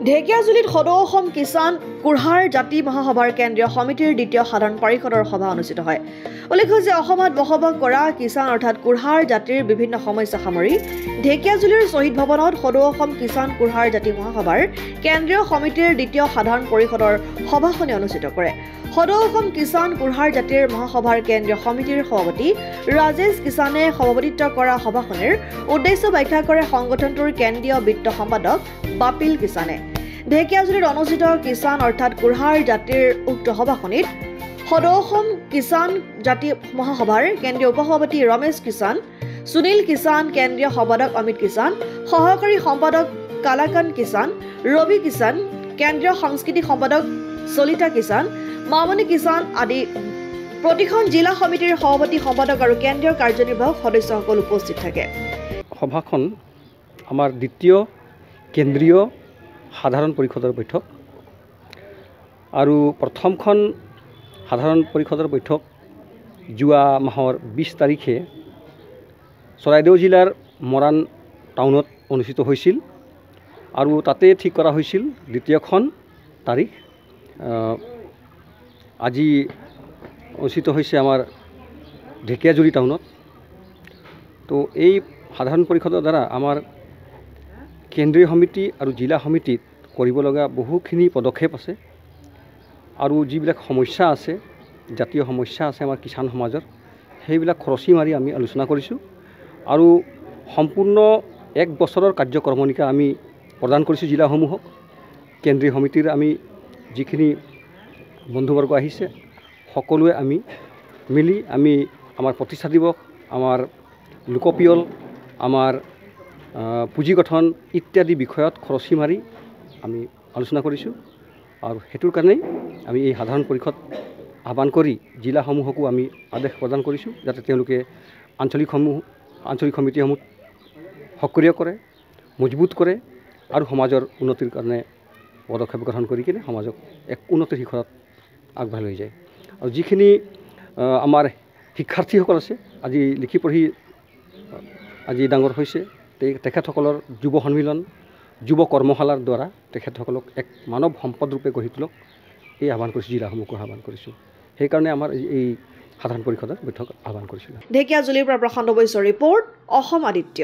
ঢেকিয়াজুলিত সদৌ অসম কিষাণ কুৰহাৰ জাতি মহাসভাৰ কেন্দ্ৰীয় সমিতিৰ দ্বিতীয় সাধাৰণ পৰিষদৰ সভা অনুষ্ঠিত হয়। উল্লেখ্য যে অসমত বসবাস কৰা কিষাণ অৰ্থাৎ কুৰহাৰ জাতিৰ বিভিন্ন সমস্যা সামৰি ঢেকিয়াজুলিৰ শ্বহীদ ভৱনত সদৌ অসম কিষাণ কুৰহাৰ জাতি মহাসভাৰ কেন্দ্ৰীয় সমিতিৰ দ্বিতীয় সাধাৰণ পৰিষদৰ সভাখনি অনুষ্ঠিত কৰে। সদৌ অসম কিষাণ কুৰহাৰ জাতিৰ মহাসভাৰ কেন্দ্ৰীয় সমিতিৰ সভাপতি ৰাজেশ কিষাণে সভাপতিত্ব কৰা সভাখনিৰ উদ্দেশ্য ব্যাখ্যা কৰে সংগঠনটোৰ কেন্দ্ৰীয় বিত্ত সম্পাদক বাপিল কিষাণে। ঢেকিয়াজুলিত অনুষ্ঠিত কিষাণ অৰ্থাৎ কুৰহাৰ জাতিৰ উক্ত সভাখনিত সদৌ অসম কিষাণ জাতি মহাসভাৰ কেন্দ্ৰীয় উপসভাপতি ৰমেশ কিষাণ, সুনীল কিষাণ, কেন্দ্ৰীয় সম্পাদক অমিত কিষাণ, সহকাৰী সম্পাদক কালাকান কিষাণ, ৰবি কিষাণ, কেন্দ্ৰীয় সাংস্কৃতিক সম্পাদক চলিতা কিষাণ, মামনি কিষাণ আদি প্ৰতিখন জিলা সমিতিৰ সভাপতি সম্পাদক আৰু কেন্দ্ৰীয় কাৰ্যনিৰ্বাহক সদস্যসকল উপস্থিত থাকে। সভাখন আমাৰ দ্বিতীয় কেন্দ্ৰীয় সাধাৰণ পৰিষদৰ বৈঠক আৰু প্ৰথমখন সাধাৰণ পৰিষদৰ বৈঠক যোৱা মাহৰ 20 তাৰিখে চৰাইদেউ জিলাৰ মৰাণ টাউনত অনুষ্ঠিত হৈছিল আৰু তাতে ঠিক কৰা হৈছিল দ্বিতীয়খন তাৰিখ আজি অনুষ্ঠিত হৈছে আমাৰ ঢেকিয়াজুলি টাউনত। তো এই সাধাৰণ পৰিষদৰ দ্বাৰা আমাৰ কেন্দ্ৰীয় সমিতি আৰু জিলা সমিতিত কৰিব লগা বহুখিনি পদক্ষেপ আছে আৰু যিবিলাক সমস্যা আছে, জাতীয় সমস্যা আছে আমাৰ কিষাণ সমাজৰ, সেইবিলাক খৰচি মাৰি আমি আলোচনা কৰিছোঁ আৰু সম্পূৰ্ণ 1 বছৰৰ কাৰ্যক্ৰমণিকা আমি প্ৰদান কৰিছোঁ জিলাসমূহক। কেন্দ্ৰীয় সমিতিৰ আমি যিখিনি বন্ধুবৰ্গ আহিছে সকলোৱে আমি মিলি আমাৰ প্ৰতিষ্ঠা দিৱস, আমাৰ লোকপিয়ল, আমাৰ পুঁজি গঠন ইত্যাদি বিষয়ত খৰচি মাৰি আমি আলোচনা কৰিছোঁ আৰু সেইটোৰ কাৰণেই আমি এই সাধাৰণ পৰিষদ আহ্বান কৰি জিলাসমূহকো আমি আদেশ প্ৰদান কৰিছোঁ যাতে তেওঁলোকে আঞ্চলিক সমিতিসমূহ সক্ৰিয় কৰে, মজবুত কৰে আৰু সমাজৰ উন্নতিৰ কাৰণে পদক্ষেপ গ্ৰহণ কৰি কিনে সমাজক এক উন্নতিৰ শিখৰত আগবঢ়াই লৈ যায়। আৰু যিখিনি আমাৰ শিক্ষাৰ্থীসকল আছে আজি লিখি পঢ়ি আজি ডাঙৰ হৈছে, তেখেতসকলৰ যুৱ সন্মিলন, যুৱ কৰ্মশালাৰ দ্বাৰা তেখেতসকলক এক মানৱ সম্পদ ৰূপে গঢ়ি তোলক এই আহ্বান কৰিছোঁ, জিলাসমূহকো আহ্বান কৰিছোঁ। সেইকাৰণে আমাৰ এই সাধাৰণ পৰিষদৰ বৈঠক আহ্বান কৰিছিলোঁ। ঢেকিয়াজুলিৰ পৰা প্ৰশান্ত বৈশ্যৰ ৰিপৰ্ট, অসম আদিত্য।